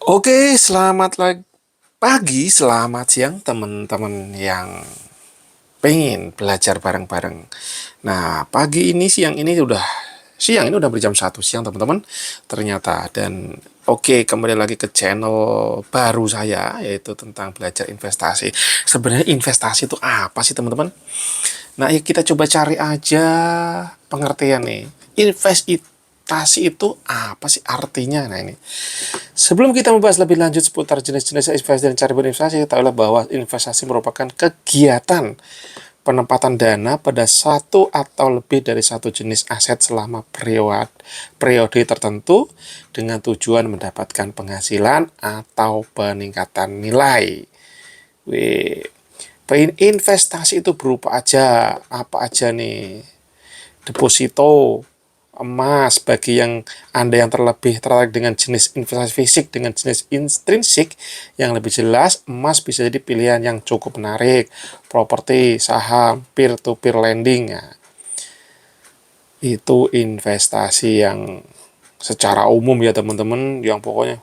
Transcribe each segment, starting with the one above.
Oke, pagi, selamat siang teman-teman yang pengen belajar bareng-bareng. Nah, siang ini udah berjam 1 siang teman-teman. Ternyata dan oke, kembali lagi ke channel baru saya yaitu tentang belajar investasi. Sebenarnya investasi itu apa sih teman-teman? Nah, ya kita coba cari aja pengertian nih. Investasi itu apa sih artinya? Nah, ini. Sebelum kita membahas lebih lanjut seputar jenis-jenis investasi dan cara berinvestasi, ketahuilah bahwa investasi merupakan kegiatan penempatan dana pada satu atau lebih dari satu jenis aset selama periode tertentu dengan tujuan mendapatkan penghasilan atau peningkatan nilai. Wih, investasi itu berupa apa aja nih? Deposito, emas bagi yang Anda yang tertarik dengan jenis investasi fisik dengan jenis intrinsik yang lebih jelas, emas bisa jadi pilihan yang cukup menarik. Properti, saham, peer to peer lending, ya, itu investasi yang secara umum ya teman-teman, yang pokoknya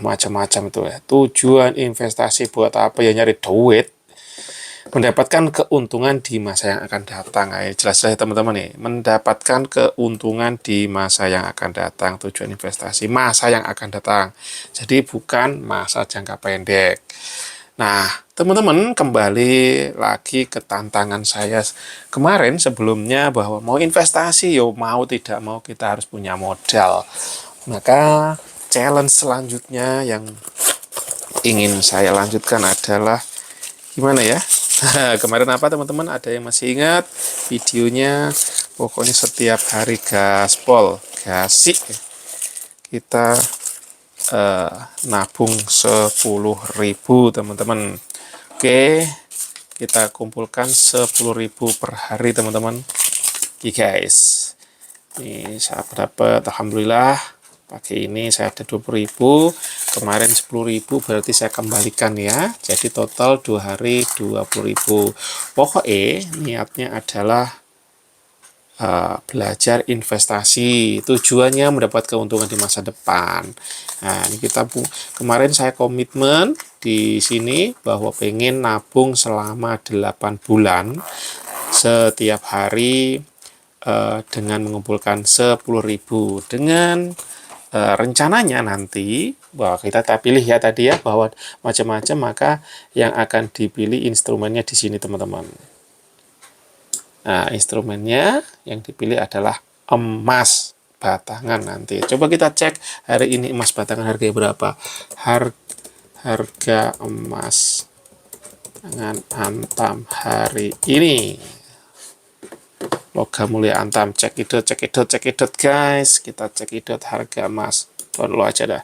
macam-macam itu ya. Tujuan investasi buat apa ya? Nyari duit, mendapatkan keuntungan di masa yang akan datang. Jelas-jelas ya teman-teman nih, mendapatkan keuntungan di masa yang akan datang. Tujuan investasi masa yang akan datang, jadi bukan masa jangka pendek. Nah teman-teman, kembali lagi ke tantangan saya kemarin sebelumnya, bahwa mau investasi yo mau tidak mau kita harus punya modal. Maka challenge selanjutnya yang ingin saya lanjutkan adalah gimana ya. Kemarin apa teman-teman, ada yang masih ingat videonya? Pokoknya setiap hari gaspol gasik kita eh, nabung 10.000 teman-teman. Oke, kita kumpulkan 10.000 per hari teman-teman. Oke guys, ini saya dapat, alhamdulillah pakai ini saya ada 20.000, kemarin 10.000, berarti saya kembalikan ya, jadi total 2 hari 20.000. Pokoknya niatnya adalah belajar investasi, tujuannya mendapat keuntungan di masa depan. Nah ini kemarin saya komitmen di sini bahwa pengen nabung selama 8 bulan setiap hari, dengan mengumpulkan 10.000, dengan rencananya nanti bahwa kita pilih ya tadi ya, bahwa macam-macam, maka yang akan dipilih instrumennya di sini teman-teman. Nah instrumennya yang dipilih adalah emas batangan nanti. Coba kita cek hari ini emas batangan harganya berapa. Harga emas dengan Antam hari ini. Logam mulia Antam, cekidot guys, kita cekidot harga emas. Download aja dah.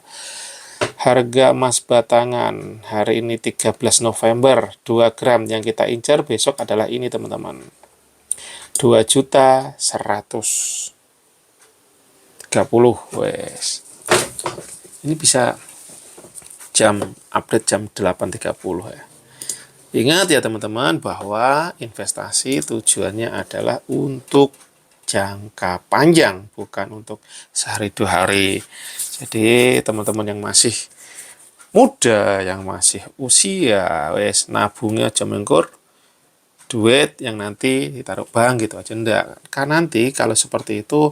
Harga emas batangan hari ini 13 November 2 gram yang kita incar besok adalah ini teman-teman, 2.130.000. wes ini bisa update jam 8.30 ya. Ingat ya teman-teman, bahwa investasi tujuannya adalah untuk jangka panjang, bukan untuk sehari 2 hari. Jadi teman-teman yang masih muda, yang masih usia, wes nabungnya aja mengkur duit yang nanti ditaruh bank gitu aja, enggak. Karena nanti kalau seperti itu,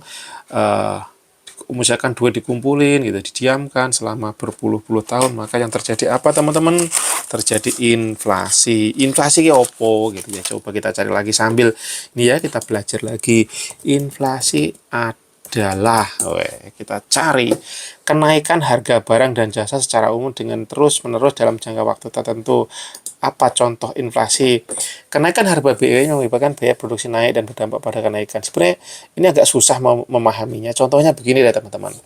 misalkan duit dikumpulin gitu, didiamkan selama berpuluh-puluh tahun, maka yang terjadi apa teman-teman? Terjadi inflasi ke opo gitu ya. Coba kita cari lagi sambil ini ya, kita belajar lagi. Inflasi adalah, kita cari kenaikan harga barang dan jasa secara umum dengan terus-menerus dalam jangka waktu tertentu. Apa contoh inflasi? Kenaikan harga BI menyebabkan biaya produksi naik dan berdampak pada kenaikan. Sebenarnya ini agak susah memahaminya. Contohnya begini ya teman-teman.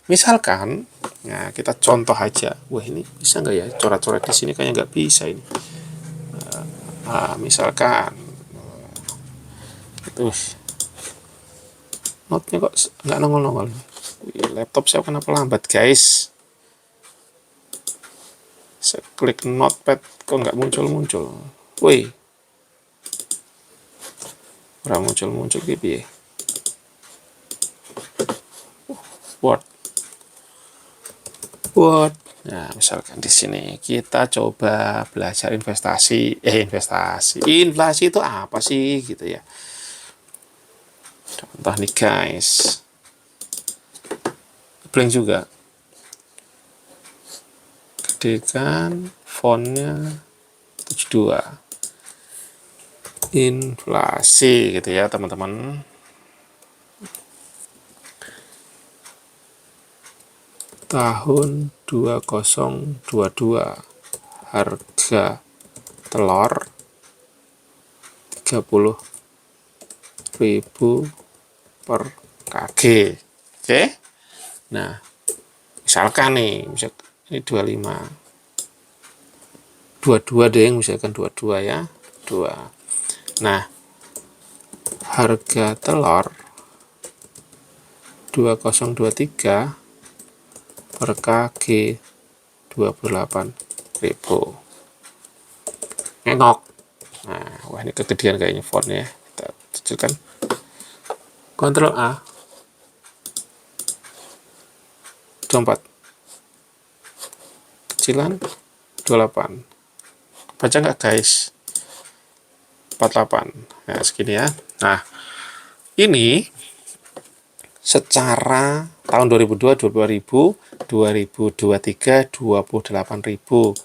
Misalkan, nah kita contoh aja. Wah ini bisa nggak ya coret-coret di sini? Kayaknya nggak bisa ini. Misalkan, itu notnya kok nggak nongol-nongol. Laptop saya kenapa lambat guys? Saya klik notepad kok nggak muncul-muncul. Woi, muncul-muncul gitu ya. Word. What? Nah, misalkan di sini kita coba belajar inflasi itu apa sih gitu ya. Contoh nih guys, blank juga. Gedekan fontnya 72. Inflasi gitu ya teman-teman. Tahun 2022 harga telur 30.000 per kg. Oke. Nah, misalkan nih, ini 25. 22 deh, misalkan 22 ya. 2. Nah, harga telur 2023 per kg 28.000. Ngengok. Nah, wah ini kegedean kayaknya fontnya. Kita tunjukkan. Ctrl A. 24. Kecilan 28. Baca nggak guys? 48. Nah, segini ya. Nah, ini secara tahun 2002, 2023, 28.000.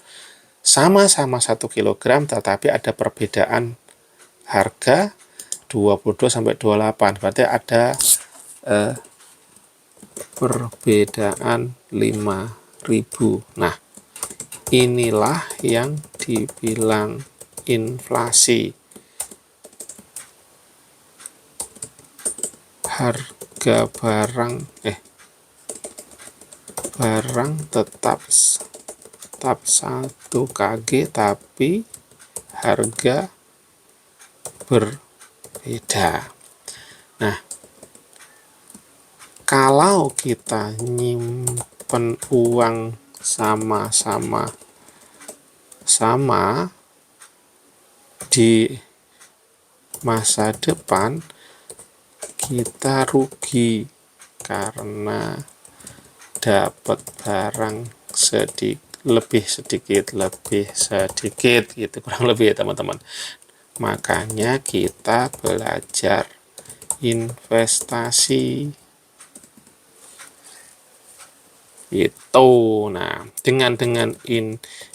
Sama-sama 1 kilogram, tetapi ada perbedaan harga 22 sampai 28. Berarti ada perbedaan 5.000. Nah, inilah yang dibilang inflasi. Harga barang tetap 1 kg tapi harga berbeda. Nah, kalau kita nyimpen uang sama di masa depan, kita rugi karena dapat barang lebih sedikit gitu, kurang lebih ya teman-teman. Makanya kita belajar investasi itu. Nah, dengan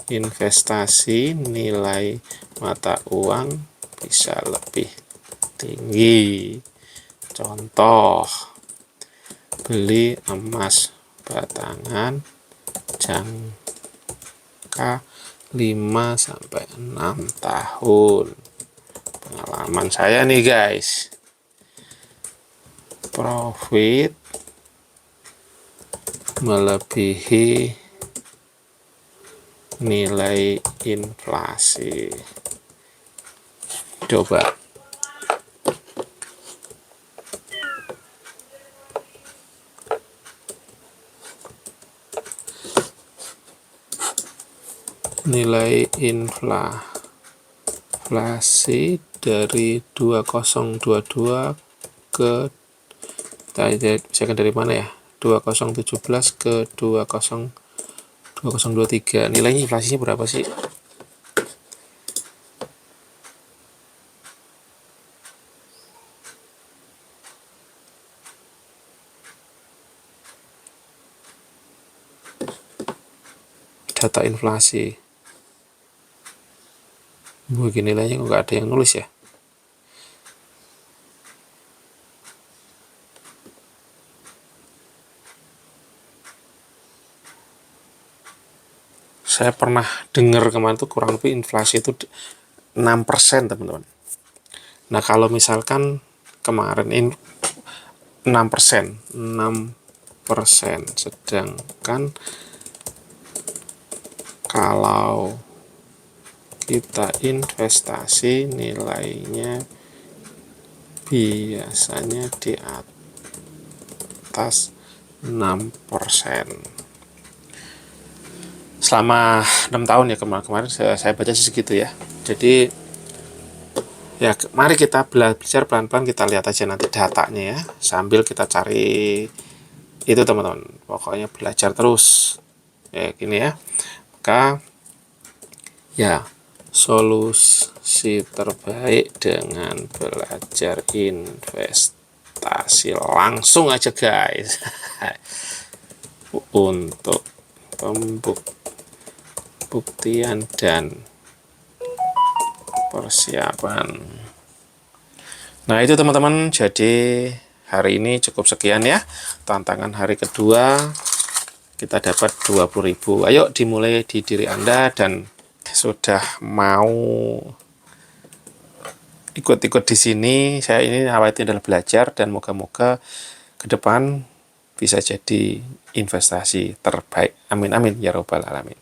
investasi nilai mata uang bisa lebih tinggi. Contoh, beli emas batangan jangka 5 sampai 6 tahun. Pengalaman saya nih guys. Profit melebihi nilai inflasi. Coba nilai inflasi dari 2022 ke misalkan dari mana ya, 2017 ke 2023, nilainya inflasinya berapa sih? Data inflasi begini, nilainya kok nggak ada yang nulis ya. Saya pernah dengar kemarin tuh kurang lebih inflasi itu 6% teman-teman. Nah, kalau misalkan kemarin 6%, sedangkan kalau kita investasi nilainya biasanya di atas 6%. Selama 6 tahun ya kemarin saya baca segitu ya. Jadi ya mari kita belajar pelan-pelan, kita lihat aja nanti datanya ya, sambil kita cari itu teman-teman. Pokoknya belajar terus. kayak gini ya. Maka ya, solusi terbaik dengan belajar investasi langsung aja guys. Untuk pembuktian dan persiapan. Nah itu teman-teman, jadi hari ini cukup sekian ya. Tantangan hari kedua kita dapat 20.000. Ayo dimulai di diri Anda, dan sudah mau ikut-ikut di sini. Saya ini awalnya adalah belajar, dan moga-moga ke depan bisa jadi investasi terbaik. Amin amin ya robbal alamin.